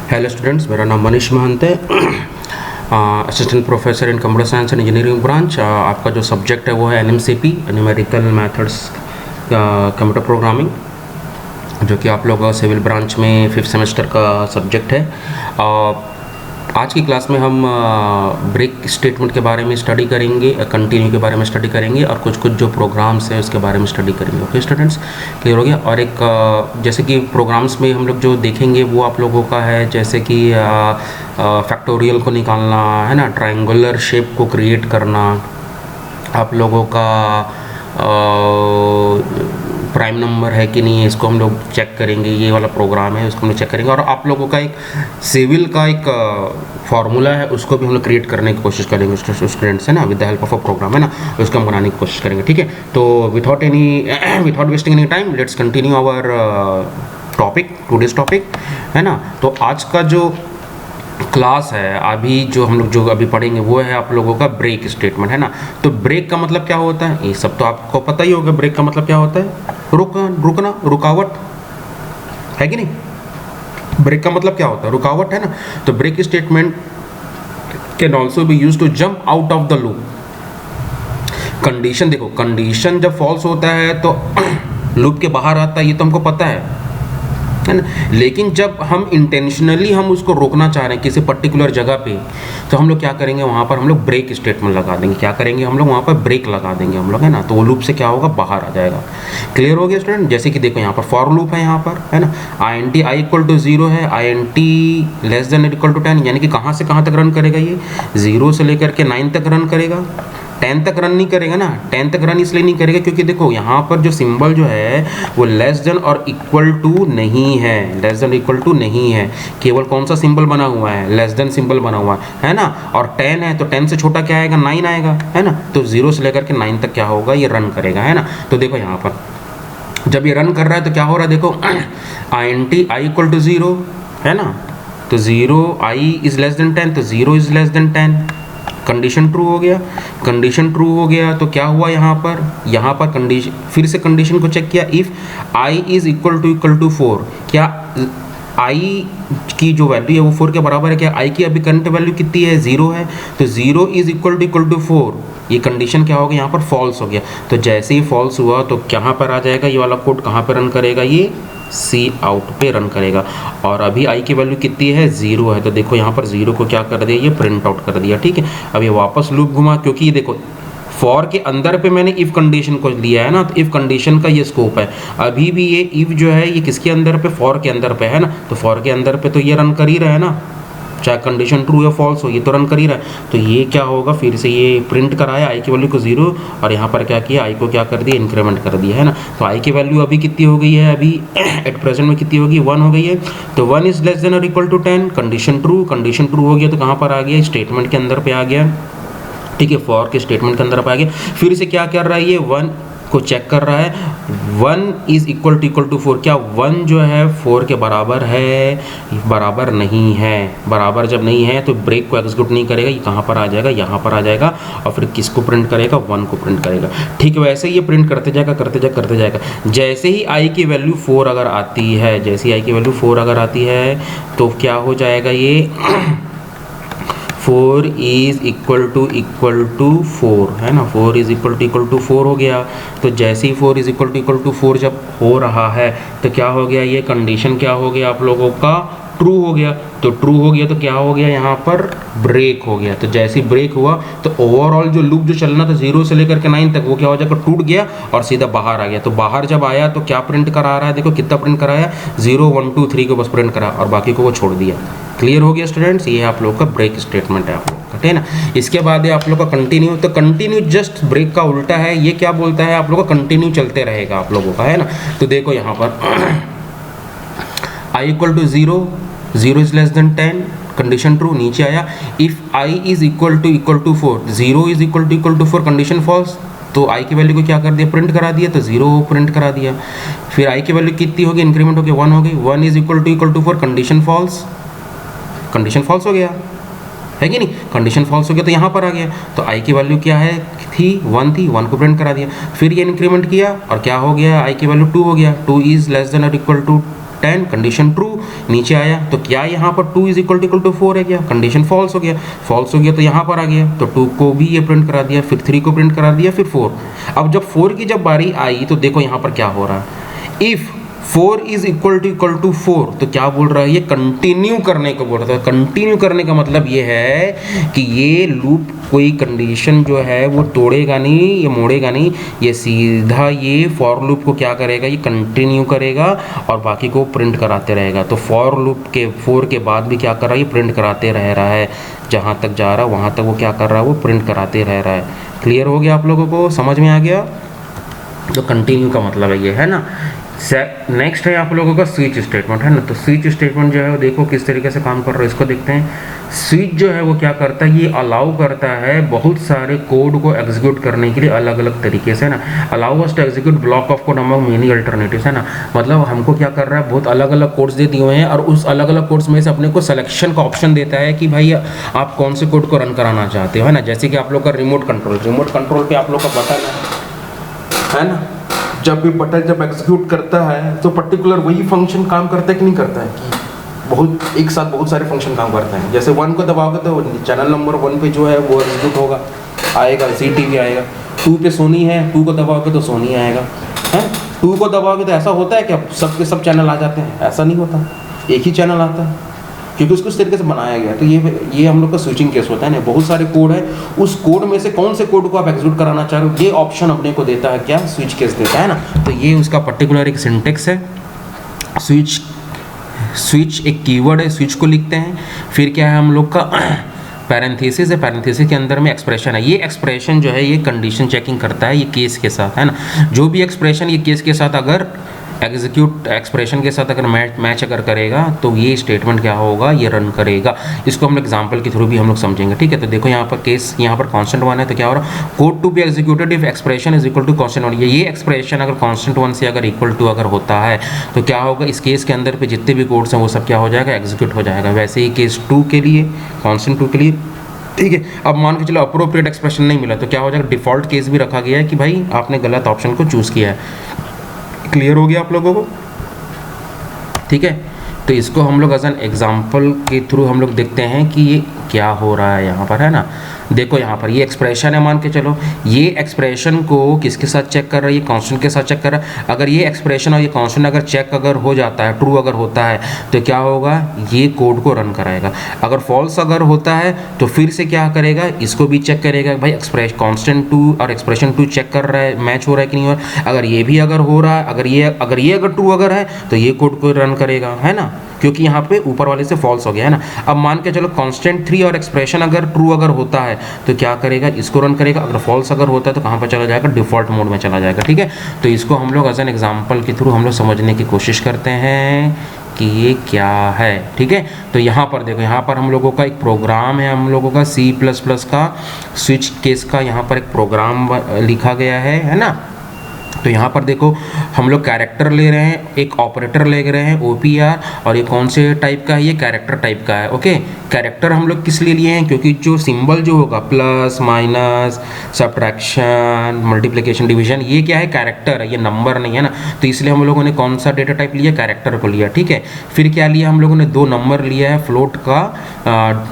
Hello students, मेरा नाम मनीष महंत है, assistant professor in computer science and engineering branch. आपका जो सब्जेक्ट है वो है NMCP, numerical methods computer programming, जो कि आप लोग सिविल ब्रांच में 5th सेमेस्टर का सब्जेक्ट है। आज की क्लास में हम ब्रेक स्टेटमेंट के बारे में स्टडी करेंगे, कंटिन्यू के बारे में स्टडी करेंगे और कुछ जो प्रोग्राम्स है उसके बारे में स्टडी करेंगे। ओके स्टूडेंट्स, क्लियर हो गया। और एक जैसे कि प्रोग्राम्स में हम लोग जो देखेंगे वो आप लोगों का है, जैसे कि फैक्टोरियल को निकालना है ना, ट्रायंगुलर शेप को क्रिएट करना, आप लोगों का प्राइम नंबर है कि नहीं है इसको हम लोग चेक करेंगे, ये वाला प्रोग्राम है उसको हम लोग चेक करेंगे। और आप लोगों का एक सिविल का एक फार्मूला है उसको भी हम लोग क्रिएट करने की कोशिश करेंगे स्टूडेंट्स, है ना, with the help of a program, है ना, उसको हम बनाने की कोशिश करेंगे। ठीक है, तो without wasting any time let's continue our topic, today's topic, है ना। तो आज का जो क्लास है, अभी जो हम लोग जो अभी पढ़ेंगे वो है आप लोगों का ब्रेक स्टेटमेंट, है ना। तो ब्रेक का मतलब क्या होता है ये सब तो आपको पता ही होगा। ब्रेक का मतलब क्या होता है? रुकना, रुकावट, है कि नहीं। ब्रेक का मतलब क्या होता है? रुकावट, है ना। तो break statement can also be used to jump out of the loop. Condition देखो, कंडीशन जब फॉल्स होता है तो लूप के बाहर आता है, ये तो हमको पता है ना। लेकिन जब हम इंटेंशनली हम उसको रोकना चाह रहे हैं किसी पर्टिकुलर जगह पे, तो हम लोग क्या करेंगे, वहाँ पर हम लोग ब्रेक स्टेटमेंट लगा देंगे। क्या करेंगे हम लोग? वहाँ पर ब्रेक लगा देंगे हम लोग, है ना। तो वो लूप से क्या होगा, बाहर आ जाएगा। क्लियर हो गया स्टूडेंट। जैसे कि देखो यहाँ पर फॉर लूप है, यहाँ पर, है ना, INT i = 0 है, INT < 10, यानी कि कहाँ से कहाँ तक रन करेगा ये? 0 से लेकर के 9 तक रन करेगा। 10 तक रन नहीं करेगा ना। 10 तक रन इसलिए नहीं करेगा क्योंकि देखो यहाँ पर जो सिंबल जो है वो लेस देन और इक्वल टू नहीं है, लेस देन इक्वल टू नहीं है। केवल कौन सा सिंबल बना हुआ है? लेस देन सिंबल बना हुआ है ना। और 10 है तो 10 से छोटा क्या आएगा? 9 आएगा, है ना। तो 0 से लेकर के 9 तक क्या होगा, ये रन करेगा, है ना। तो देखो यहाँ पर जब ये रन कर रहा है तो क्या हो रहा है, देखो INT i = 0, है ना। तो 0 i is less than 10, तो 0 is less than 10, condition true हो गया। कंडीशन ट्रू हो गया तो क्या हुआ यहाँ पर कंडीशन, फिर से कंडीशन को चेक किया, if i is equal to 4, क्या i की जो वैल्यू है वो 4 के बराबर है? क्या i की अभी करंट वैल्यू कितनी है? 0 है। तो 0 is equal to 4, ये कंडीशन क्या हो गया यहाँ पर? फॉल्स हो गया। तो जैसे ही फॉल्स हुआ तो कहाँ पर आ जाएगा ये वाला कोड? कहाँ पर रन करेगा? ये सी आउट पे रन करेगा। और अभी आई की वैल्यू कितनी है? 0 है। तो देखो यहाँ पर 0 को क्या कर दिया, ये प्रिंट आउट कर दिया। ठीक है, अब ये वापस लूप घुमा, क्योंकि ये देखो फॉर के अंदर पे मैंने इफ़ कंडीशन को लिया है ना, तो इफ़ कंडीशन का ये स्कोप है। अभी भी ये इफ़ जो है ये किसके अंदर पे? फॉर के अंदर पे, है ना। तो फॉर के अंदर पे तो ये रन कर ही रहा है ना, चाहे कंडीशन ट्रू या फॉल्स हो, ये तो रन कर ही रहा है। तो ये क्या होगा, फिर से ये प्रिंट कराया आई की वैल्यू को 0, और यहाँ पर क्या किया, आई को क्या कर दिया, इंक्रीमेंट कर दिया, है ना। तो आई की वैल्यू अभी कितनी हो गई है? अभी एट प्रेजेंट में कितनी होगी? 1 हो गई है। तो 1 is less than or equal to 10, condition true हो गया। तो कहाँ पर आ गया? स्टेटमेंट के अंदर पे आ गया। ठीक है, फॉर के स्टेटमेंट के अंदर पे आ गया। फिर से क्या कर रहा है, ये 1 को चेक कर रहा है। 1 is equal to 4, क्या 1 जो है 4 के बराबर है? बराबर नहीं है। बराबर जब नहीं है तो ब्रेक को एग्जीक्यूट नहीं करेगा, ये कहाँ पर आ जाएगा? यहाँ पर आ जाएगा। और फिर किसको प्रिंट करेगा? 1 को प्रिंट करेगा। ठीक है, वैसे ही ये प्रिंट करते जाएगा। जैसे ही आई की वैल्यू 4 अगर आती है, जैसे ही आई की वैल्यू 4 अगर आती है तो क्या हो जाएगा, ये 4 is equal to 4, है ना। 4 is equal to 4 हो गया। तो जैसे ही 4 is equal to 4 जब हो रहा है तो क्या हो गया, ये कंडीशन क्या हो गया आप लोगों का? ट्रू हो गया। तो ट्रू हो गया तो क्या हो गया, यहाँ पर ब्रेक हो गया। तो जैसे ही ब्रेक हुआ तो ओवरऑल जो लूप जो चलना था 0 से लेकर के 9 तक, वो क्या हो जाएगा, टूट गया और सीधा बाहर आ गया। तो बाहर जब आया तो क्या प्रिंट करा रहा है, देखो कितना प्रिंट कराया, 0 1 2 3 को बस प्रिंट करा और बाकी को वो छोड़ दिया। क्लियर हो गया स्टूडेंट्स, ये आप लोग का ब्रेक स्टेटमेंट है आप लोग का, ठीक है ना। इसके बाद है आप लोग का कंटिन्यू। तो कंटिन्यू जस्ट ब्रेक का उल्टा है। ये क्या बोलता है आप लोग का? कंटिन्यू चलते रहेगा आप लोगों का, है ना। तो देखो यहाँ पर i = 0, 0 is less than 10, condition true, नीचे आया। If i is equal to 4, 0 is equal to 4, condition false. तो i की वैल्यू को क्या कर दिया, प्रिंट करा दिया। तो 0 प्रिंट करा दिया। फिर i की वैल्यू कितनी होगी, इंक्रीमेंट हो गई 1 हो गई। 1 is equal to 4, condition false, condition false हो गया, है कि नहीं। कंडीशन फॉल्स हो गया तो यहाँ पर आ गया। तो i की वैल्यू क्या है थी, 1 थी, 1 को प्रिंट करा दिया। फिर ये इंक्रीमेंट किया और क्या हो गया, i की वैल्यू 2 हो गया। 2 is less than or equal to 10, condition true, नीचे आया तो क्या यहाँ पर 2 इज इक्वल टू 4 है क्या, कंडीशन फॉल्स हो गया, फॉल्स हो गया तो यहाँ पर आ गया, तो 2 को भी ये प्रिंट करा दिया, फिर 3 को प्रिंट करा दिया, फिर 4। अब जब 4 की जब बारी आई तो देखो यहाँ पर क्या हो रहा है, इफ़ 4 इज इक्वल टू 4, तो क्या बोल रहा है, ये कंटिन्यू करने को बोल रहा था। कंटिन्यू करने का मतलब ये है कि ये लूप कोई कंडीशन जो है वो तोड़ेगा नहीं, ये मोड़ेगा नहीं, ये सीधा ये फॉर लूप को क्या करेगा, ये कंटिन्यू करेगा और बाकी को प्रिंट कराते रहेगा। तो फॉर लूप के 4 के बाद भी क्या कर रहा है, ये प्रिंट कराते रह रहा है, जहाँ तक जा रहा है वहाँ तक वो क्या कर रहा है, वो प्रिंट कराते रह रहा है। क्लियर हो गया आप लोगों को, समझ में आ गया? तो कंटिन्यू का मतलब है ये, है ना। नेक्स्ट है आप लोगों का स्विच स्टेटमेंट, है ना। तो स्विच स्टेटमेंट जो है वो देखो किस तरीके से काम कर रहा है, इसको देखते हैं। स्विच जो है वो क्या करता है, ये अलाउ करता है बहुत सारे कोड को एग्जीक्यूट करने के लिए अलग अलग तरीके से, ना। Allow us to execute block of code among many alternatives, है ना। मतलब हमको क्या कर रहा है, बहुत अलग अलग कोड्स दे दिए हुए हैं और उस अलग अलग कोड्स में से अपने को सिलेक्शन का ऑप्शन देता है कि भाई आप कौन से कोड को रन कराना चाहते हो, है ना। जैसे कि आप लोग का रिमोट कंट्रोल पे आप लोग का बटन है ना, जब भी बटन जब एग्जीक्यूट करता है तो पर्टिकुलर वही फंक्शन काम करता है कि नहीं करता है, कि बहुत एक साथ बहुत सारे फंक्शन काम करते हैं। जैसे 1 को दबाओगे तो चैनल नंबर 1 पे जो है वो एग्जीक्यूट होगा, आएगा, CTV आएगा। 2 पे सोनी है, 2 को दबाओगे तो सोनी आएगा, है। 2 को दबाओगे तो ऐसा होता है कि अब सब के सब चैनल आ जाते हैं, ऐसा नहीं होता, एक ही चैनल आता है, क्योंकि उसको इस तरीके से बनाया गया। तो ये हम लोग का स्विचिंग केस होता है ना। बहुत सारे कोड है, उस कोड में से कौन से कोड को आप एग्जीक्यूट कराना चाह रहे हो, ये ऑप्शन अपने को देता है क्या, स्विच केस देता है ना। तो ये उसका पर्टिकुलर एक सिंटेक्स है। स्विच एक कीवर्ड है, स्विच को लिखते हैं। फिर क्या है हम लोग का पैरेंथेसिस है, पैरेंथेसिस के अंदर में एक्सप्रेशन है। ये एक्सप्रेशन जो है ये कंडीशन चेकिंग करता है, ये केस के साथ, है ना। जो भी एक्सप्रेशन ये केस के साथ अगर एग्जीक्यूट एक्सप्रेशन के साथ अगर मैच अगर करेगा तो ये स्टेटमेंट क्या होगा, ये रन करेगा। इसको हम एग्जांपल के थ्रू भी हम लोग समझेंगे, ठीक है। तो देखो यहाँ पर केस, यहाँ पर कांस्टेंट 1 है, तो क्या हो रहा है, code to be executed if expression is equal to constant 1। ये एक्सप्रेशन अगर कांस्टेंट 1 से अगर इक्वल टू अगर होता है तो क्या होगा, इस केस के अंदर पे जितने भी कोड्स हैं वो सब क्या हो जाएगा, एग्जीक्यूट हो जाएगा। वैसे ही केस 2 के लिए, कांस्टेंट 2 के लिए, ठीक है। अब मान के चलो अप्रोप्रिएट एक्सप्रेशन नहीं मिला तो क्या हो जाएगा, डिफॉल्ट केस भी रखा गया है कि भाई आपने गलत ऑप्शन को चूज़ किया है। क्लियर हो गया आप लोगों को, ठीक है। तो इसको हम लोग एज एन एग्जाम्पल के थ्रू हम लोग देखते हैं कि ये क्या हो रहा है यहाँ पर, है ना। देखो यहाँ पर ये एक्सप्रेशन है, मान के चलो ये एक्सप्रेशन को किसके साथ चेक कर रहा है, ये कांस्टेंट के साथ चेक कर रहा है। अगर ये एक्सप्रेशन और ये कांस्टेंट अगर चेक अगर हो जाता है, ट्रू अगर होता है तो क्या होगा, ये कोड को रन कराएगा। अगर फॉल्स अगर होता है तो फिर से क्या करेगा, इसको भी चेक करेगा भाई एक्सप्रेशन कांस्टेंट 2 और एक्सप्रेशन 2 चेक कर रहा है, मैच हो रहा है कि नहीं हो रहा है। अगर ये भी अगर हो रहा है, अगर ये ट्रू अगर है तो ये कोड को रन करेगा, है ना, क्योंकि यहाँ पे ऊपर वाले से फॉल्स हो गया, है ना। अब मान के चलो कांस्टेंट 3 और एक्सप्रेशन अगर ट्रू अगर होता है तो क्या करेगा, इसको रन करेगा। अगर फॉल्स अगर होता है तो कहाँ पर चला जाएगा, डिफॉल्ट मोड में चला जाएगा, ठीक है। तो इसको हम लोग एज एन एग्जाम्पल के थ्रू हम लोग समझने की कोशिश करते हैं कि ये क्या है, ठीक है। तो यहाँ पर देखो, यहाँ पर हम लोगों का एक प्रोग्राम है, हम लोगों का C++ का स्विच केस का यहाँ पर एक प्रोग्राम लिखा गया है ना। तो यहाँ पर देखो हम लोग कैरेक्टर ले रहे हैं, एक ऑपरेटर ले रहे हैं OPR, और ये कौन से टाइप का है, ये कैरेक्टर टाइप का है, ओके। कैरेक्टर हम लोग किस लिए लिए हैं, क्योंकि जो सिंबल जो होगा plus minus subtraction multiplication division, ये क्या है, कैरेक्टर है, ये नंबर नहीं है ना। तो इसलिए हम लोगों ने कौन सा डेटा टाइप लिया, कैरेक्टर को लिया, ठीक है। फिर क्या लिया हम लोगों ने, 2 नंबर लिया है फ्लोट का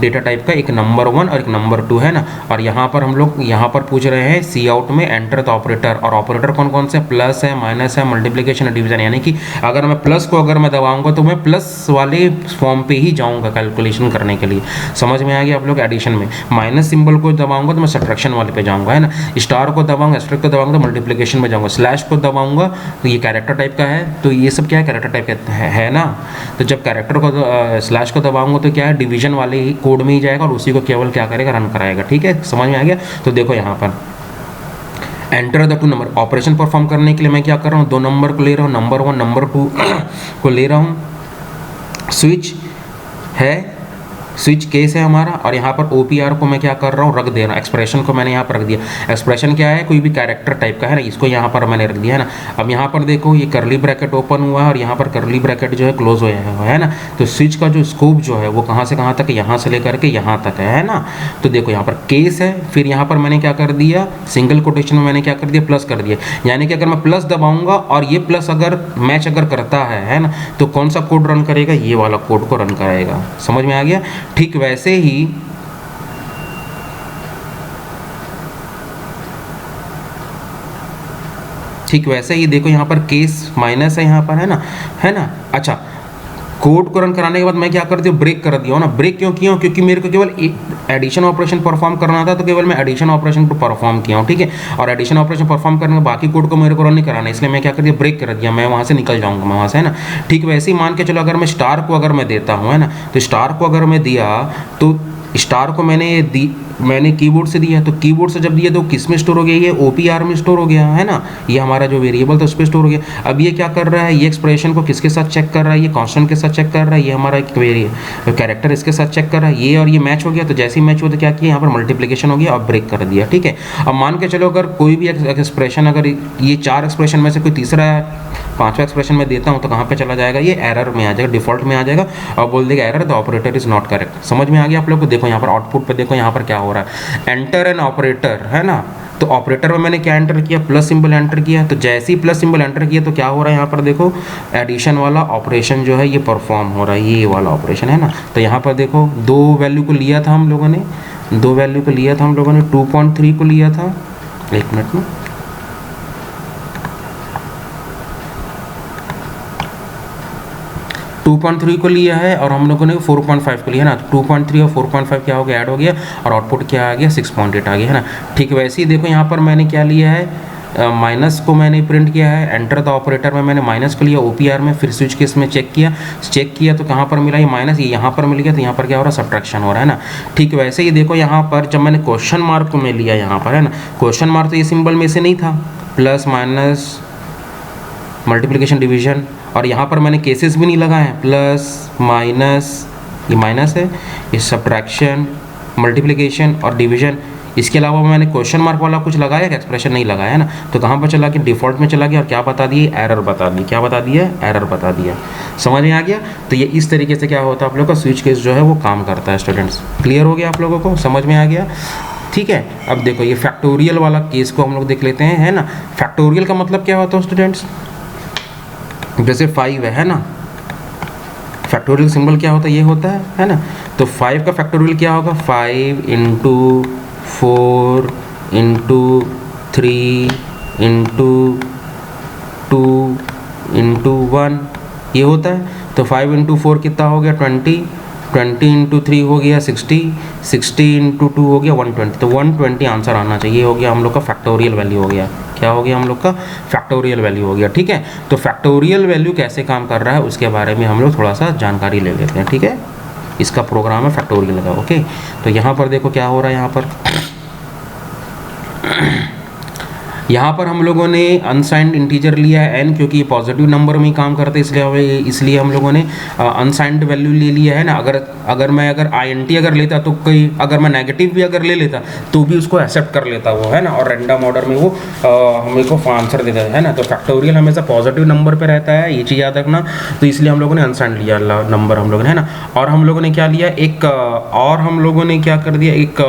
डेटा टाइप का, एक नंबर 1 और एक नंबर 2, है ना। और यहाँ पर हम लोग यहाँ पर पूछ रहे हैं सी आउट में एंटर द ऑपरेटर, और ऑपरेटर कौन कौन से, प्लस है, माइनस है, मल्टीप्लिकेशन डिवीजन। यानी कि अगर मैं प्लस को अगर मैं दबाऊंगा तो मैं प्लस वाले फॉर्म पे ही जाऊंगा कैलकुलेशन करने के लिए, समझ में आ गया आप लोग। एडिशन में माइनस सिंबल को दबाऊंगा तो मैं सब्ट्रैक्शन वाले पे जाऊंगा, है ना। स्टार को दबाऊंगा, एस्टेरिस्क को दबाऊंगा तो मल्टीप्लिकेशन में जाऊंगा, स्लैश को दबाऊंगा तो ये कैरेक्टर टाइप का है। तो ये सब क्या है, कैरेक्टर टाइप का है ना। तो जब कैरेक्टर को स्लैश को दबाऊंगा तो क्या है, डिवीजन वाले ही कोड में ही जाएगा और उसी को केवल क्या करेगा, रन कराएगा, ठीक है। समझ में आ गया। तो देखो यहाँ पर enter the 2 number, operation perform करने के लिए मैं क्या कर रहा हूँ, 2 नंबर को ले रहा हूँ, नंबर 1 नंबर 2 को ले रहा हूँ। स्विच है स्विच केस है हमारा, और यहाँ पर OPR को मैं क्या कर रहा हूँ, रख दे रहा हूँ, एक्सप्रेशन को मैंने यहाँ पर रख दिया। एक्सप्रेशन क्या है, कोई भी कैरेक्टर टाइप का है ना, इसको यहाँ पर मैंने रख दिया है ना। अब यहाँ पर देखो ये करली ब्रैकेट ओपन हुआ है और यहाँ पर करली ब्रैकेट जो है क्लोज हो है ना। तो स्विच का जो स्कोप जो है वो कहाँ से कहाँ तक है, यहाँ से लेकर के यहाँ तक है ना। तो देखो यहाँ पर केस है, फिर यहाँ पर मैंने क्या कर दिया, सिंगल कोटेशन में मैंने क्या कर दिया, प्लस कर दिया। यानी कि अगर मैं प्लस दबाऊंगा और ये प्लस अगर मैच अगर करता है ना, तो कौन सा कोड रन करेगा, ये वाला कोड को रन कराएगा। समझ में आ गया। ठीक वैसे ही देखो यहाँ पर केस माइनस है यहाँ पर, है ना। अच्छा, कोड को रन कराने के बाद मैं क्या करती हूँ, ब्रेक कर दिया हूँ ना। ब्रेक क्यों किया हूँ, क्योंकि मेरे को केवल एडिशन ऑपरेशन परफॉर्म करना था, तो केवल मैं एडिशन ऑपरेशन को परफॉर्म किया हूँ, ठीक है। और एडिशन ऑपरेशन परफॉर्म करने के बाकी कोड को मेरे को रन नहीं कराना, इसलिए मैं क्या कर दिया, ब्रेक कर दिया, मैं वहाँ से निकल जाऊँगा मैं वहाँ से, है ना। ठीक वैसे ही मान के चलो अगर मैं स्टार को अगर मैं देता हूँ, है ना, तो स्टार को अगर मैं दिया तो स्टार को मैंने कीबोर्ड से दिया, तो कीबोर्ड से जब दिया तो किस में स्टोर हो गया, ये OPR में स्टोर हो गया, है ना। ये हमारा जो वेरिएबल था उस पर स्टोर हो गया। अब ये क्या कर रहा है, ये एक्सप्रेशन को किसके साथ चेक कर रहा है, ये कांस्टेंट के साथ चेक कर रहा है, ये हमारा एक कैरेक्टर इसके साथ चेक कर रहा है, ये और ये मैच हो गया। तो जैसे ही मैच हुआ तो क्या किया, यहाँ पर मल्टीप्लिकेशन हो गया और ब्रेक कर दिया, ठीक है। अब मान के चलो अगर कोई भी एक्सप्रेशन, अगर ये 4 एक्सप्रेशन में से कोई तीसरा 5वां एक्सप्रेशन में देता हूँ तो कहाँ पे चला जाएगा, ये एरर में आ जाएगा, डिफॉल्ट में आ जाएगा और बोल देगा error the operator is not correct. समझ में आ गया आप लोग को। देखो यहाँ पर आउटपुट पे देखो यहाँ पर क्या हो रहा है, एंटर एन ऑपरेटर, है ना। तो ऑपरेटर में मैंने क्या एंटर किया, प्लस सिंबल एंटर किया। तो जैसे ही प्लस सिंबल एंटर किया तो क्या हो रहा है, यहाँ पर देखो एडिशन वाला ऑपरेशन जो है ये परफॉर्म हो रहा है, ये वाला ऑपरेशन, है ना। तो यहाँ पर देखो 2 वैल्यू को लिया था हम लोगों ने, 2 वैल्यू को लिया था हम लोगों ने, 2.3 को लिया था, 1 मिनट में, 2.3 को लिया है और हम लोगों ने 4.5 को लिया, है ना। 2.3 और 4.5 क्या हो गया, ऐड हो गया और आउटपुट क्या आ गया, 6.8 आ गया, है ना। ठीक वैसे ही देखो यहाँ पर मैंने क्या लिया है, माइनस को मैंने प्रिंट किया है, एंटर द ऑपरेटर में मैंने माइनस को लिया, OPR में, फिर स्विच केस में चेक किया तो कहाँ पर मिला, ये माइनस, ये यहाँ पर मिल गया। तो यहाँ पर क्या हो रहा है, सब्ट्रैक्शन हो रहा है ना। ठीक वैसे ही देखो यहाँ पर जब मैंने क्वेश्चन मार्क को मैं लिया यहाँ पर, है ना, क्वेश्चन मार्क तो ये सिंबल में से नहीं था, प्लस माइनस मल्टीप्लिकेशन डिवीजन, और यहाँ पर मैंने केसेस भी नहीं लगाए हैं, प्लस माइनस, ये माइनस है, ये सब्ट्रैक्शन, मल्टीप्लिकेशन और डिवीजन। इसके अलावा मैंने क्वेश्चन मार्क वाला कुछ लगाया कि एक्सप्रेशन नहीं लगाया, है ना। तो कहाँ पर चला गया, डिफ़ॉल्ट में चला गया और क्या बता दिए, एरर बता दी। क्या बता दिया, एरर बता दिया। समझ में आ गया। तो ये इस तरीके से क्या होता है आप लोग का स्विच केस जो है वो काम करता है। स्टूडेंट्स क्लियर हो गया आप लोगों को, समझ में आ गया, ठीक है। अब देखो ये फैक्टोरियल वाला केस को हम लोग देख लेते हैं, है ना। फैक्टोरियल का मतलब क्या होता है स्टूडेंट्स, जैसे 5 है ना, फैक्टोरियल सिंबल क्या होता है, ये होता है ना। तो 5 का फैक्टोरियल क्या होगा, 5 × 4 × 3 × 2 × 1 ये होता है। तो 5 × 4 कितना हो गया, 20 × 3 हो गया 60 × 2 हो गया 120। तो 120 आंसर आना चाहिए, हो गया हम लोग का फैक्टोरियल वैल्यू हो गया। क्या हो गया हम लोग का, फैक्टोरियल वैल्यू हो गया, ठीक है। तो फैक्टोरियल वैल्यू कैसे काम कर रहा है उसके बारे में हम लोग थोड़ा सा जानकारी ले लेते हैं, ठीक है। इसका प्रोग्राम है फैक्टोरियल का, ओके। तो यहाँ पर देखो क्या हो रहा है, यहाँ पर हम लोगों ने अनसाइंड इंटीजर लिया है n, क्योंकि ये पॉजिटिव नंबर में ही काम करते हैं, इसलिए हम लोगों ने अनसाइंड वैल्यू ले लिया है ना। अगर मैं int अगर लेता तो अगर मैं नेगेटिव भी अगर ले लेता तो भी उसको एक्सेप्ट कर लेता वो, है ना, और रैंडम ऑर्डर में वो हमें को आंसर देता है ना। तो फैक्टोरियल हमेशा पॉजिटिव नंबर पे रहता है, ये चीज़ याद रखना। तो इसलिए हम लोगों ने अनसाइंड लिया नंबर हम लोगों ने, है ना। और हम लोगों ने क्या लिया, एक और हम लोगों ने क्या कर दिया, एक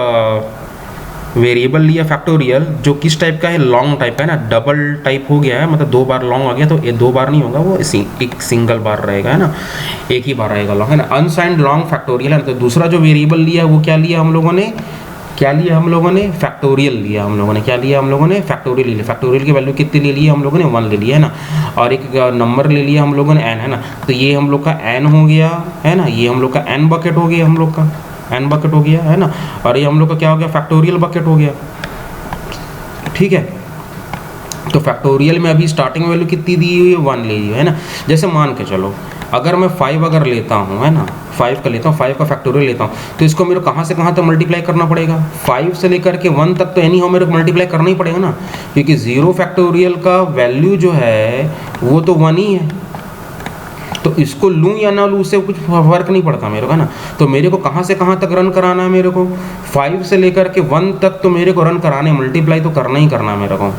वेरिएबल लिया फैक्टोरियल, जो किस टाइप का है, लॉन्ग टाइप का, है ना। डबल टाइप हो गया है, मतलब 2 बार लॉन्ग आ गया। तो ये 2 बार नहीं होगा, वो एक सिंगल बार रहेगा, है ना, एक ही बार रहेगा लॉन्ग, है ना। अनसाइंड लॉन्ग फैक्टोरियल है। तो दूसरा जो वेरिएबल लिया वो क्या लिया हम लोगों ने, फैक्टोरियल लिया हम लोगों ने। क्या लिया हम लोगों ने, फैक्टोरियल लिया। फैक्टोरियल की वैल्यू कितनी ले ली हम लोगों ने, 1 ले लिया, है ना। और एक नंबर ले लिया हम लोगों ने n, है ना। तो ये हम लोग का n हो गया, है ना। ये हम लोग का n बकेट हो गया, हम लोग का n बकेट हो गया, है ना। और ये हम लोग का क्या हो गया, फैक्टोरियल बकेट हो गया, ठीक है। तो फैक्टोरियल में अभी स्टार्टिंग वैल्यू कितनी दी हुई है, 1 ले ली है ना। जैसे मान के चलो अगर मैं 5 अगर लेता हूँ, है ना, 5 का लेता हूँ, 5 का फैक्टोरियल लेता हूँ, तो इसको मेरे कहाँ से कहाँ तक मल्टीप्लाई करना पड़ेगा, 5 से लेकर के 1 तक तो एनी हाउ मेरे को मल्टीप्लाई करना ही पड़ेगा ना, क्योंकि 0 फैक्टोरियल का वैल्यू जो है वो तो 1 ही है। तो इसको लूँ या ना लूँ उससे कुछ फ़र्क नहीं पड़ता मेरे को, है ना। तो मेरे को कहाँ से कहाँ तक रन कराना है, मेरे को 5 से लेकर के 1 तक तो मेरे को रन कराने, मल्टीप्लाई तो करना ही करना है मेरे को।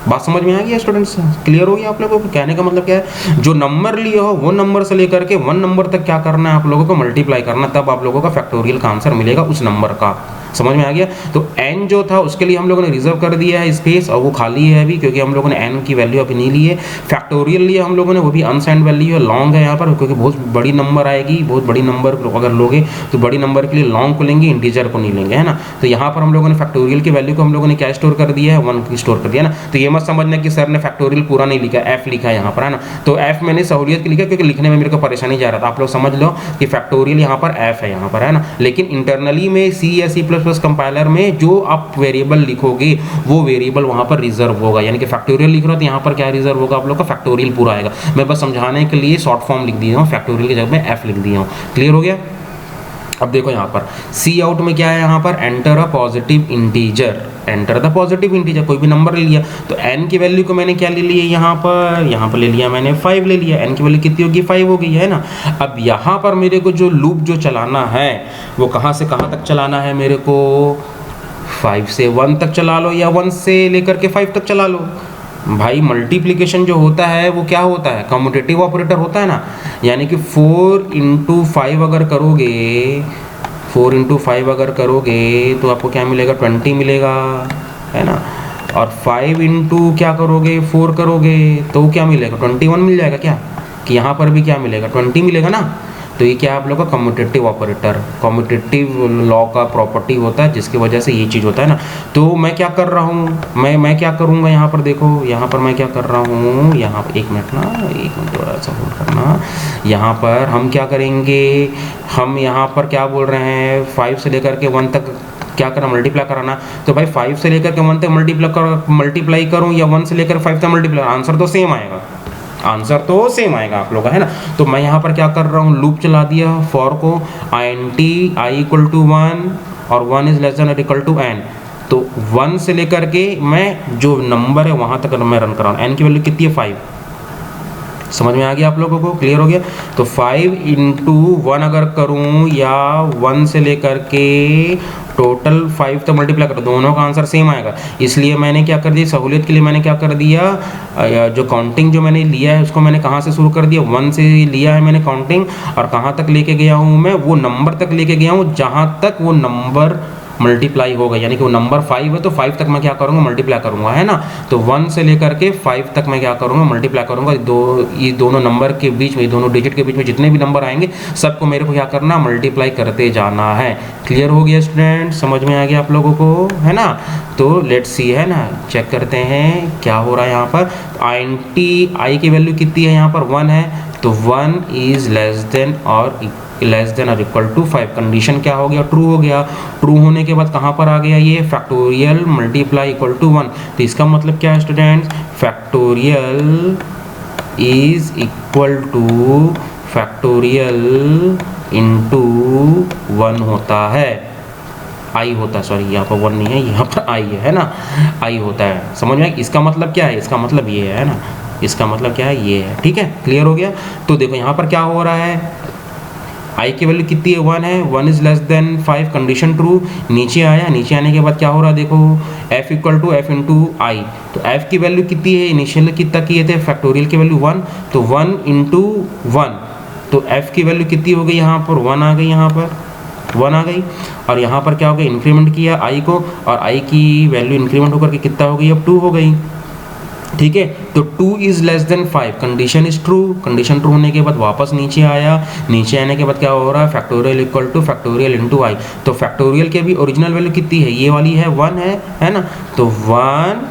बात समझ में आ गई स्टूडेंट्स, क्लियर हो गया आप लोगों को? कहने का मतलब क्या है, जो नंबर लिए हो वो नंबर से लेकर के 1 नंबर तक क्या करना है आप लोगों को, मल्टीप्लाई करना, तब आप लोगों का फैक्टोरियल का आंसर मिलेगा उस नंबर का। समझ में आ गया? तो n जो था उसके लिए हम लोगों ने रिजर्व कर दिया है स्पेस, और वो खाली है अभी, क्योंकि हम लोगों ने n की वैल्यू अभी नहीं ली है। फैक्टोरियल लिया हम लोगों ने, वो भी अनसाइंड वैल्यू है, लॉन्ग है यहाँ पर, क्योंकि बहुत बड़ी नंबर आएगी, बहुत बड़ी नंबर अगर लोगे तो बड़ी नंबर के लिए लॉन्ग को लेंगे, इंटीजर को नहीं लेंगे, है ना। तो यहाँ पर हम लोगों ने फैक्टोरियल की वैल्यू को हम लोगों ने क्या स्टोर कर दिया है, 1 की स्टोर कर दिया ना। तो ये मत समझना कि सर ने फैक्टोरियल पूरा नहीं लिखा, f लिखा है यहाँ पर, है ना। तो f मैंने सहूलियत के लिखा क्योंकि लिखने में मेरे को परेशानी जा रहा था। आप लोग समझ लो कि फैक्टोरियल यहाँ पर f है यहाँ पर, है ना। लेकिन इंटरनली में C या C++ कंपाइलर में जो आप वेरिएबल लिखोगे वो वेरिएबल वहाँ पर रिजर्व होगा, यानी कि फैक्टोरियल लिख रहे हो तो यहाँ पर क्या रिजर्व होगा आप लोग का, फैक्टोरियल पूरा आएगा। मैं बस समझाने के लिए शॉर्ट फॉर्म लिख दिया हूँ, फैक्टोरियल की जगह में f लिख दिया हूँ। क्लियर हो गया? अब देखो यहाँ पर सी आउट में क्या है, यहाँ पर enter a positive integer, enter the positive integer, कोई भी नंबर ले लिया। तो n की वैल्यू को मैंने क्या ले लिया यहाँ पर ले लिया मैंने 5 ले लिया। n की वैल्यू कितनी होगी, 5 हो गई है ना। अब यहाँ पर मेरे को जो लूप जो चलाना है वो कहाँ से कहाँ तक चलाना है, मेरे को 5 से 1 तक चला लो, या 1 से लेकर के 5 तक चला लो। भाई मल्टीप्लिकेशन जो होता है वो क्या होता है, कम्यूटेटिव ऑपरेटर होता है ना। यानी कि 4 × 5 अगर करोगे, 4 × 5 अगर करोगे तो आपको क्या मिलेगा, 20 मिलेगा, है ना। और 5 × क्या करोगे, 4 करोगे तो क्या मिलेगा, 21 मिल जाएगा क्या, कि यहाँ पर भी क्या मिलेगा, 20 मिलेगा ना। तो ये क्या आप लोग का कम्यूटेटिव ऑपरेटर, कम्यूटेटिव लॉ का प्रॉपर्टी होता है, जिसकी वजह से ये चीज़ होता है ना। तो मैं क्या कर रहा हूँ, मैं क्या करूँगा यहाँ पर, देखो यहाँ पर मैं क्या कर रहा हूँ, यहाँ पर एक मिनट थोड़ा सा होल्ड करना। यहाँ पर हम क्या करेंगे, हम यहाँ पर क्या बोल रहे हैं, 5 से लेकर के 1 तक क्या करना, मल्टीप्लाई कराना। तो भाई 5 से लेकर के 1 तक मल्टीप्लाई करूँ या 1 से लेकर 5 तक मल्टीप्लाई, आंसर तो सेम आएगा, आंसर तो सेम आएगा आप लोग का, है ना। तो मैं यहाँ पर क्या कर रहा हूँ, लूप चला दिया फॉर को, int i = 1 और 1 is less than or equal to n। तो 1 से लेकर के मैं जो नंबर है वहाँ तक मैं रन कर रहा हूँ। n की वैल्यू कितनी है, 5। समझ में आ गया आप लोगों को, क्लियर हो गया? तो 5 × 1 अगर करूँ या 1 से लेकर के टोटल 5 तक मल्टीप्लाई करो, दोनों का आंसर सेम आएगा। इसलिए मैंने क्या कर दिया, सहूलियत के लिए मैंने क्या कर दिया, जो काउंटिंग जो मैंने लिया है उसको मैंने कहाँ से शुरू कर दिया, 1 से लिया है मैंने काउंटिंग, और कहाँ तक लेके गया हूँ मैं, वो नंबर तक लेके गया हूँ जहाँ तक वो नंबर मल्टीप्लाई होगा। यानी कि वो नंबर 5 है तो 5 तक मैं क्या करूँगा, मल्टीप्लाई करूँगा, है ना। तो 1 से लेकर के 5 तक मैं क्या करूँगा, मल्टीप्लाई करूँगा। ये दोनों नंबर के बीच में, दोनों डिजिट के बीच में जितने भी नंबर आएंगे सबको मेरे को क्या करना, मल्टीप्लाई करते जाना है। क्लियर हो गया स्टूडेंट, समझ में आ गया आप लोगों को, है ना। तो लेट्स सी, है ना, चेक करते हैं क्या हो रहा है यहाँ पर। int i की वैल्यू कितनी है यहाँ पर, 1 है, तो 1 is less than or equal to 5। Condition क्या हो गया, ट्रू हो गया। ट्रू होने के बाद कहाँ पर आ गया, ये फैक्टोरियल मल्टीप्लाई इक्वल टू 1। तो इसका मतलब क्या है students, factorial is equal to factorial into 1 होता है, आई होता है, सॉरी यहाँ पर 1 नहीं है, यहाँ पर आई है ना, आई होता है। समझ में? इसका मतलब क्या है, इसका मतलब ये है ना, इसका मतलब क्या है, ये है। ठीक है, क्लियर हो गया। तो देखो यहाँ पर क्या हो रहा है, i की वैल्यू कितनी है, 1 है, 1 is less than 5, condition true. नीचे आया, नीचे आने के बाद क्या हो रहा है, देखो f = f × i। तो f की वैल्यू कितनी है, इनिशियल कितना किए थे, फैक्टोरियल की वैल्यू 1, तो 1 × 1, तो f की वैल्यू कितनी हो गई, यहाँ पर 1 आ गई, यहाँ पर 1 आ गई। और यहाँ पर क्या हो गया, इंक्रीमेंट किया i को, और i की वैल्यू इंक्रीमेंट होकर के कितना हो गई, अब 2 हो गई। ठीक है, तो 2 is less than 5, condition is true. Condition true होने के बाद वापस नीचे आया, नीचे आने के बाद क्या हो रहा है, factorial equal to factorial into I. तो फैक्टोरियल की अभी ओरिजिनल वैल्यू कितनी है, ये वाली है, 1 है ना। तो 1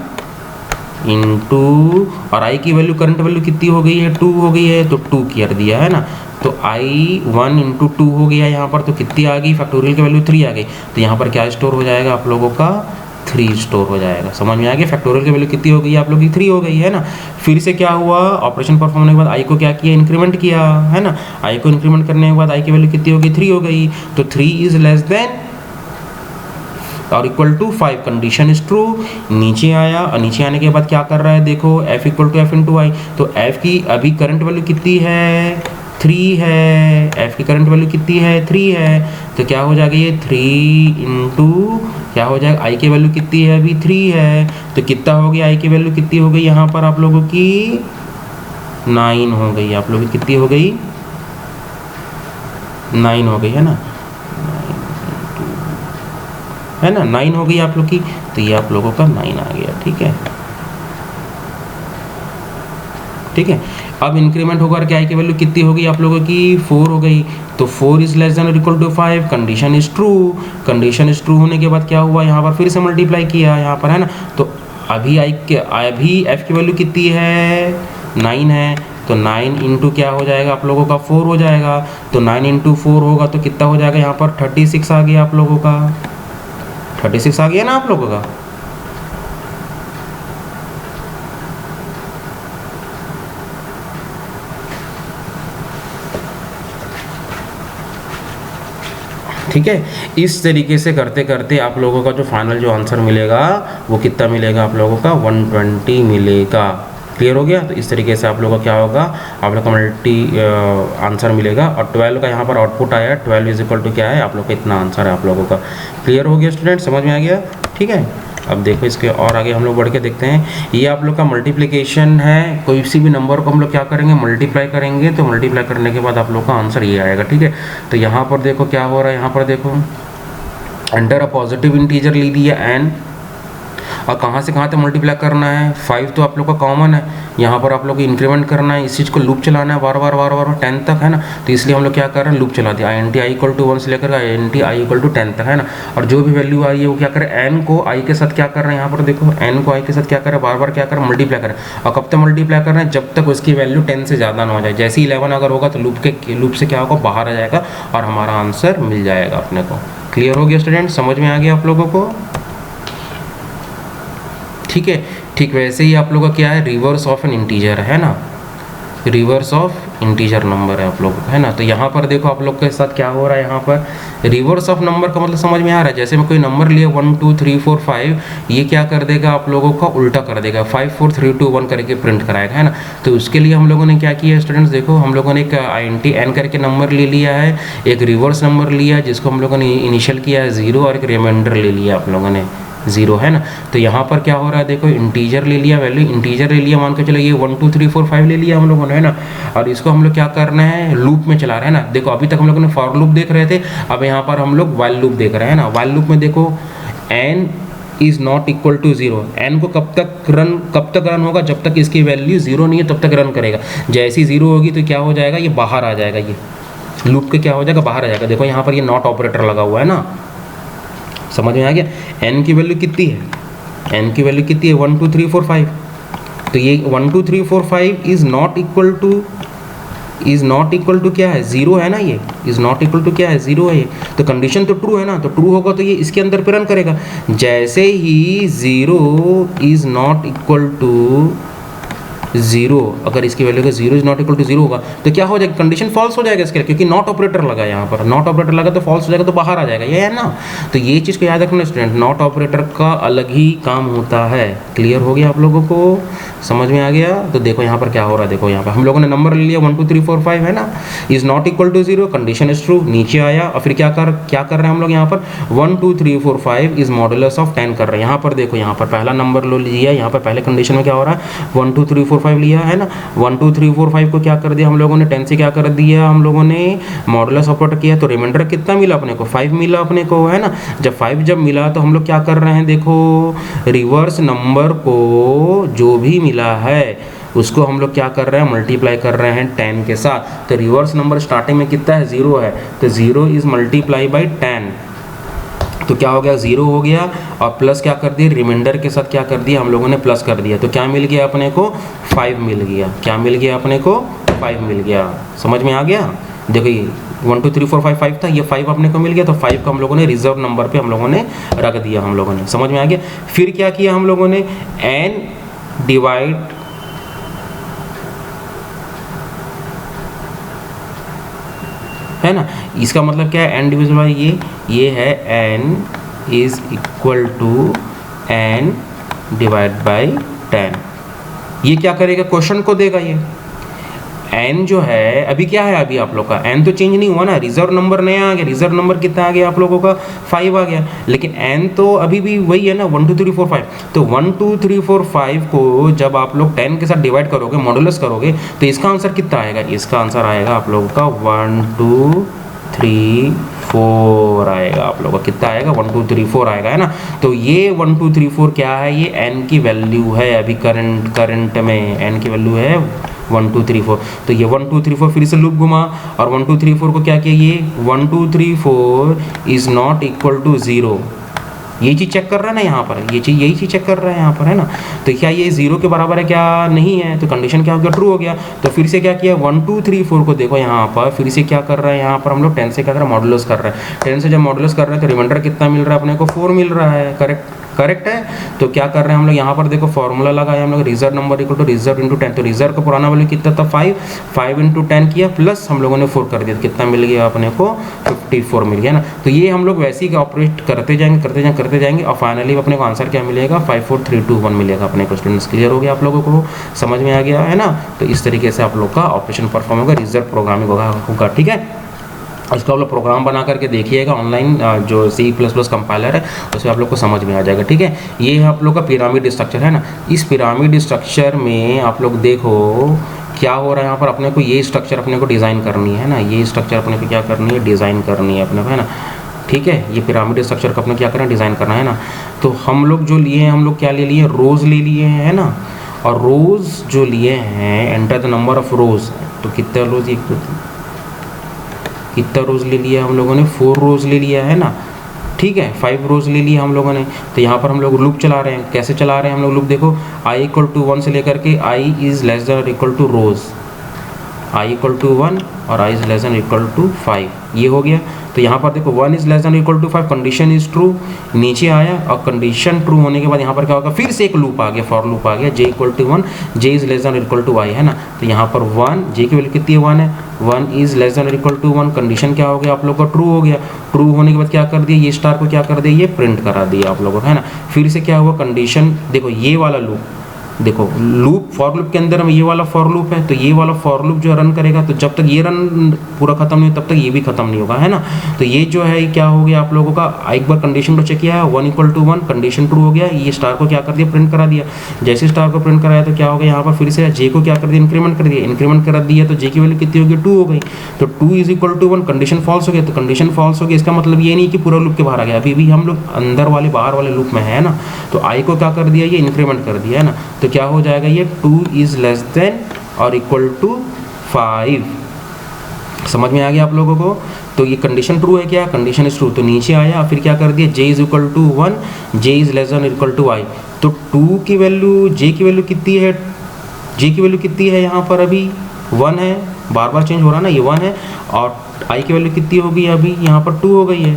इंटू, और आई की वैल्यू, करंट वैल्यू कितनी हो गई है, 2 हो गई है, तो 2 कर दिया, है ना। तो आई 1 × 2 हो गया यहाँ पर, तो कितनी आ गई, फैक्टोरियल की वैल्यू 3 आ गई। तो यहाँ पर क्या स्टोर हो जाएगा आप लोगों का, 3 स्टोर हो जाएगा। समझ में आ गया, फैक्टोरियल की वैल्यू कितनी हो गई आप लोग की, 3 हो गई, है ना। फिर से क्या हुआ, ऑपरेशन परफॉर्म होने के बाद आई को क्या किया, इंक्रीमेंट किया, है ना। आई को इंक्रीमेंट करने के बाद आई की वैल्यू कितनी हो गई, 3 हो गई। तो 3 is less than और equal to 5, condition is true. नीचे आया, और नीचे आने के बाद क्या कर रहा है, देखो f = f × i। तो f की अभी करंट वैल्यू कितनी है, 3 है, f की करंट वैल्यू कितनी है 3 है, तो क्या हो जाएगा ये 3 इंटू क्या हो जाएगा, i की वैल्यू कितनी है अभी 3 है, तो कितना हो गया i की वैल्यू कितनी हो गई यहाँ पर आप लोगों की 9 हो गई, आप लोगों की कितनी हो गई 9 हो गई है ना, है ना 9 हो गई आप लोग की, तो ये आप लोगों का 9 आ गया। ठीक है, ठीक है। अब इंक्रीमेंट होकर के आई की वैल्यू कितनी होगी आप लोगों की 4 हो गई, तो 4 इज लेस देन और equal to 5, condition is true. Condition is true होने के बाद क्या हुआ, यहाँ पर फिर से मल्टीप्लाई किया यहाँ पर, है ना, तो अभी अभी एफ की वैल्यू कितनी है 9 है, तो 9 इंटू क्या हो जाएगा आप लोगों का 4 हो जाएगा, तो 9 इंटू 4 होगा तो कितना हो जाएगा यहाँ पर 36 आ गया आप लोगों का, 36 आ गया ना आप लोगों का। ठीक है, इस तरीके से करते करते आप लोगों का जो फाइनल जो आंसर मिलेगा वो कितना मिलेगा आप लोगों का 120 मिलेगा। क्लियर हो गया, तो इस तरीके से आप लोगों का क्या होगा, आप लोग का मल्टी आंसर मिलेगा। और 12 का यहाँ पर आउटपुट आया, 12 इज इक्वल टू क्या है आप लोग का इतना आंसर है आप लोगों का। क्लियर हो गया स्टूडेंट, समझ में आ गया। ठीक है, अब देखो इसके और आगे हम लोग बढ़ के देखते हैं। ये आप लोग का मल्टीप्लिकेशन है, कोई सी भी नंबर को हम लोग क्या करेंगे मल्टीप्लाई करेंगे, तो मल्टीप्लाई करने के बाद आप लोग का आंसर ये आएगा। ठीक है, तो यहाँ पर देखो क्या हो रहा है, यहाँ पर देखो अंडर अ पॉजिटिव इंटीजर ले दिया एन, और कहाँ से कहाँ तक मल्टीप्लाई करना है 5 तो आप लोग का कॉमन है, यहाँ पर आप लोग को इंक्रीमेंट करना है, इस चीज़ को लूप चलाना है बार बार 10 तक, है ना, तो इसलिए हम लोग क्या कर रहे हैं लूप चला दिया, INT i इक्वल टू 1 से लेकर INT i इक्वल टू 10 तक, है ना। और जो भी वैल्यू आ रही है वो क्या करें n को i के साथ क्या कर रहे हैं, यहाँ पर देखो n को i के साथ क्या करें बार क्या करें मल्टीप्लाई करें, और कब तक मल्टीप्लाई कर रहे हैं जब तक उसकी वैल्यू 10 से ज़्यादा ना हो जाए। जैसे ही 11 अगर होगा तो लूप से क्या होगा बाहर आ जाएगा और हमारा आंसर मिल जाएगा अपने को। क्लियर हो गया स्टूडेंट, समझ में आ गया आप लोगों को। ठीक है, ठीक वैसे ही आप लोगों का क्या है रिवर्स ऑफ एन इंटीजर, है ना, रिवर्स ऑफ इंटीजर नंबर है आप लोगों का, है ना। तो यहाँ पर देखो आप लोग के साथ क्या हो रहा है, यहाँ पर रिवर्स ऑफ नंबर का मतलब समझ में आ रहा है। जैसे मैं कोई नंबर लिया 1 2 3 4 5, ये क्या कर देगा आप लोगों का उल्टा कर देगा, 5 4 3 2 1 करके प्रिंट कराएगा, है ना। तो उसके लिए हम लोगों ने क्या किया स्टूडेंट्स, देखो हम लोगों ने एक INT n करके नंबर ले लिया है, एक रिवर्स नंबर लिया जिसको हम लोगों ने इनिशियल किया है 0, और एक रिमाइंडर ले लिया आप लोगों ने 0, है ना। तो यहाँ पर क्या हो रहा है देखो इंटीजर ले लिया, वैल्यू इंटीजर ले लिया, मान के चलो ये 1 2 3 4 5 ले लिया हम लोगों ने, है ना। और इसको हम लोग क्या करना है लूप में चला रहे हैं ना। देखो अभी तक हम लोगों ने फॉर लूप देख रहे थे, अब यहाँ पर हम लोग वाइल लूप देख रहे हैं ना। वाइल लूप में देखो n is not equal to 0, n को कब तक रन होगा जब तक इसकी वैल्यू 0 नहीं है तब तक रन करेगा। जैसे ही 0 होगी तो क्या हो जाएगा ये बाहर आ जाएगा, ये लूप के क्या हो जाएगा बाहर आ जाएगा। देखो यहाँ पर ये नॉट ऑपरेटर लगा हुआ है ना, समझ में आ गया। n की वैल्यू कितनी है, n की वैल्यू कितनी है 1 2 3 4 5, तो ये 1 2 3 4 5 इज नॉट इक्वल टू क्या है 0 है ना, ये इज नॉट इक्वल टू क्या है 0 है ये, तो कंडीशन तो ट्रू है ना, तो ट्रू होगा तो ये इसके अंदर पे रन करेगा। जैसे ही 0 इज नॉट इक्वल टू 0, अगर इसकी वैल्यू का 0 इज नॉट इक्वल टू 0 होगा तो क्या हो जाएगा कंडीशन फॉल्स हो जाएगा इसके लिए, क्योंकि नॉट ऑपरेटर लगा है यहाँ पर, नॉट ऑपरेटर लगा तो फॉल्स हो जाएगा, तो बाहर आ जाएगा, ये है ना। तो ये चीज़ को याद रखना स्टूडेंट, नॉट ऑपरेटर का अलग ही काम होता है। क्लियर हो गया आप लोगों को, समझ में आ गया। तो देखो यहाँ पर क्या हो रहा है, देखो यहाँ पर हम लोगों ने नंबर ले लिया 1 2 3 4 5, है ना, is not equal to 0, condition is true, नीचे आया और फिर क्या कर रहे हैं हम लोग यहाँ पर 1 2 3 4 5 इज मॉडुलस ऑफ 10 कर रहे हैं। यहाँ पर देखो यहाँ पर पहला नंबर लो लिया, यहाँ पर पहले कंडीशन में क्या हो रहा है 1 2 3 4 5 लिया है ना, 1 2 3 4 5 को क्या कर दिया हम लोगों ने 10 से क्या कर दिया हम लोगों ने मॉडुलस ऑपरेटर किया, तो रिमाइंडर कितना मिला अपने को 5 मिला अपने को, है ना। जब 5 जब मिला तो हम लोग क्या कर रहे हैं देखो रिवर्स नंबर को जो भी मिला है उसको हम लोग क्या कर रहे हैं मल्टीप्लाई कर रहे हैं 10 के साथ। तो रिवर्स नंबर स्टार्टिंग में कितना है 0 है, तो 0 इज मल्टीप्लाई बाई 10, तो क्या हो गया 0 हो गया, और प्लस क्या कर दिया रिमाइंडर के साथ क्या कर दिया हम लोगों ने प्लस कर दिया, तो क्या मिल गया अपने को 5 मिल गया, क्या मिल गया अपने को 5 मिल गया। समझ में आ गया। देखो ये 1 2 3 4 5 5 था, ये 5 अपने को मिल गया, तो 5 को हम लोगों ने रिजर्व नंबर पे हम लोगों ने रख दिया हम लोगों ने। समझ में आ गया। फिर क्या किया हम लोगों ने n डिवाइड है ना, इसका मतलब क्या है n डिविजल बाई ये है n is equal to n divide by 10। ये क्या करेगा क्वेश्चन को देगा, ये एन जो है अभी क्या है, अभी आप लोग का एन तो चेंज नहीं हुआ ना, रिजर्व नंबर नया आ गया, रिजर्व नंबर कितना आ गया आप लोगों का 5 आ गया, लेकिन एन तो अभी भी वही है ना 1 2 3 4 5। तो 1 2 3 4 5 को जब आप लोग 10 के साथ डिवाइड करोगे, मॉडुलस करोगे, तो इसका आंसर कितना आएगा, इसका आंसर आएगा आप लोगों का 1 2 3 4 आएगा, आप लोगों का कितना आएगा 1 2 3 4 आएगा, है ना। तो ये 1 2 3 4 क्या है, ये एन की वैल्यू है अभी करंट में, एन की वैल्यू है 1 2 3 4। तो ये 1 2 3 4 फिर से लूप घुमा और 1 2 3 4 को क्या किया, ये 1 2 3 4 इज नॉट इक्वल टू 0, ये चीज़ चेक कर रहा है ना यहाँ पर, ये चीज़ यही चीज़ चेक कर रहा है यहाँ पर, है ना। तो क्या ये 0 के बराबर है, क्या नहीं है, तो कंडीशन क्या हो गया, ट्रू हो गया। तो फिर से क्या किया 1 2 3 4 को देखो यहाँ पर, फिर से क्या कर रहा है यहाँ पर हम लोग 10 से क्या कर रहे हैं, मॉडुलस कर रहे हैं। 10 से जब मॉडुलस कर रहे हैं तो रिमाइंडर कितना मिल रहा है अपने को, 4 मिल रहा है, करेक्ट है। तो क्या कर रहे हैं हम लोग यहाँ पर देखो फॉर्मूला लगाया हम लोग, reverse number equal to reverse into 10। तो रिजर्व का पुराना वैल्यू कितना था 5 इंटू 10 किया, प्लस हम लोगों ने 4 कर दिया, कितना मिल गया अपने को 54 मिल गया ना। तो ये हम लोग वैसे ही ऑपरेट करते जाएंगे और फाइनली अपने को आंसर क्या मिलेगा 5 4 3 2 1 मिलेगा अपने को। स्टूडेंट्स क्लियर हो गया आप लोगों को, समझ में आ गया है ना। तो इस तरीके से आप लोग का ऑपरेशन परफॉर्म होगा, रिजर्व प्रोग्रामिंग होगा, ठीक है। इसको आप लोग प्रोग्राम बना करके देखिएगा ऑनलाइन, जो C++ कंपाइलर है उसमें आप लोग को समझ में आ जाएगा, ठीक है। ये है आप लोग का पिरामिड स्ट्रक्चर, है ना। इस पिरामिड स्ट्रक्चर में आप लोग देखो क्या हो रहा है यहाँ पर, अपने को ये स्ट्रक्चर अपने को डिज़ाइन करनी है ना, ये स्ट्रक्चर अपने को क्या करनी है, डिज़ाइन करनी है अपने को, है ना, ठीक है। ये पिरामिड स्ट्रक्चर को अपने क्या करना है, डिज़ाइन करना है ना। तो हम लोग जो लिए हैं, हम लोग क्या ले लिए, रोज़ ले लिए हैं, है ना। और रोज़ जो लिए हैं, enter the number of rows, तो कितना रोज़, कितना रोज़ ले लिया हम लोगों ने, 4 रोज़ ले लिया, है ना, ठीक है। 5 रोज़ ले लिया हम लोगों ने। तो यहाँ पर हम लोग लूप चला रहे हैं, कैसे चला रहे हैं हम लोग लूप, देखो i इक्वल टू 1 से लेकर के i इज़ लेस देन और equal to rows, i equal to 1 और i is less than equal to 5, ये हो गया। तो यहाँ पर देखो 1 is less than equal to 5, condition is true, नीचे आया और कंडीशन ट्रू होने के बाद यहाँ पर क्या होगा, फिर से एक लूप आ गया, फॉर लूप आ गया, j equal to 1, j is less than equal to i, है ना। तो यहाँ पर 1, j की वैल्यू कितनी है 1 है, 1 is less than equal to 1, condition क्या हो गया आप लोग का, ट्रू हो गया। ट्रू होने के बाद क्या कर दिया, ये स्टार को क्या कर दिया, ये प्रिंट करा दिया आप लोगों को, है ना। फिर से क्या हुआ, कंडीशन देखो, ये वाला लूप देखो, लूप फॉर लूप के अंदर में ये वाला फॉर लूप है, तो ये वाला फॉर लूप जो रन करेगा, तो जब तक ये रन पूरा खत्म नहीं हो तब तक ये भी खत्म नहीं होगा, है ना। तो ये जो है क्या हो गया आप लोगों का, एक बार कंडीशन को चेक किया है 1 इक्वल टू 1, कंडीशन ट्रू हो गया, ये स्टार को क्या कर दिया, प्रिंट करा दिया। जैसे स्टार को प्रिंट कराया तो क्या हो गया यहाँ पर, फिर से जे को क्या कर दिया, इंक्रीमेंट कर दिया, इंक्रीमेंट कर दिया, तो जे की वैल्यू कितनी होगी, 2 हो गई। तो 2 is equal to 1, condition false हो गया, तो कंडीशन फॉल्स हो गया, इसका मतलब ये नहीं कि पूरा लूप के बाहर आ गया, अभी भी हम लोग अंदर वाले बाहर वाले लूप में है ना। तो आई को क्या कर दिया, ये इंक्रीमेंट कर दिया, है ना। तो क्या हो जाएगा, ये 2 इज लेस देन और इक्वल टू 5, समझ में आ गया आप लोगों को। तो ये कंडीशन ट्रू है, क्या कंडीशन इज ट्रू, तो नीचे आया, फिर क्या कर दिया, j is equal to 1, j is less than equal to i। तो 2 की वैल्यू, j की वैल्यू कितनी है, j की वैल्यू कितनी है यहाँ पर, अभी 1 है, बार बार चेंज हो रहा ना, ये 1 है, और i की वैल्यू कितनी होगी, अभी यहाँ पर 2 हो गई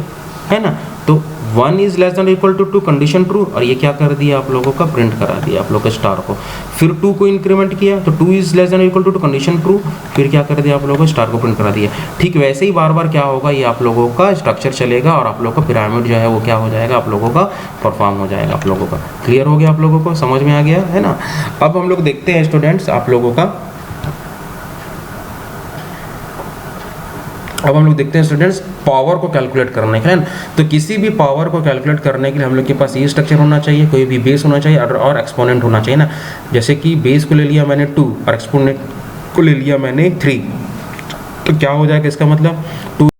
है ना। तो 1 is less than equal to 2, condition true, और ये क्या कर दिया आप लोगों का, प्रिंट करा दिया आप लोग का स्टार को। फिर 2 को इंक्रीमेंट किया, तो 2 is less than equal to 2, condition true, फिर क्या कर दिया आप लोगों को, स्टार को प्रिंट करा दिया। ठीक वैसे ही बार बार क्या होगा, ये आप लोगों का स्ट्रक्चर चलेगा और आप लोगों का पिरामिड जो है वो क्या हो जाएगा, आप लोगों का परफॉर्म हो जाएगा आप लोगों का। क्लियर हो गया आप लोगों को, समझ में आ गया है ना। अब हम लोग देखते हैं स्टूडेंट्स आप लोगों का, अब हम लोग देखते हैं स्टूडेंट्स पावर को कैलकुलेट करने का, है ना। तो किसी भी पावर को कैलकुलेट करने के लिए हम लोग के पास ये स्ट्रक्चर होना चाहिए, कोई भी बेस होना चाहिए और एक्सपोनेंट होना चाहिए ना। जैसे कि बेस को ले लिया मैंने 2 और एक्सपोनेंट को ले लिया मैंने 3, तो क्या हो जाएगा इसका मतलब 2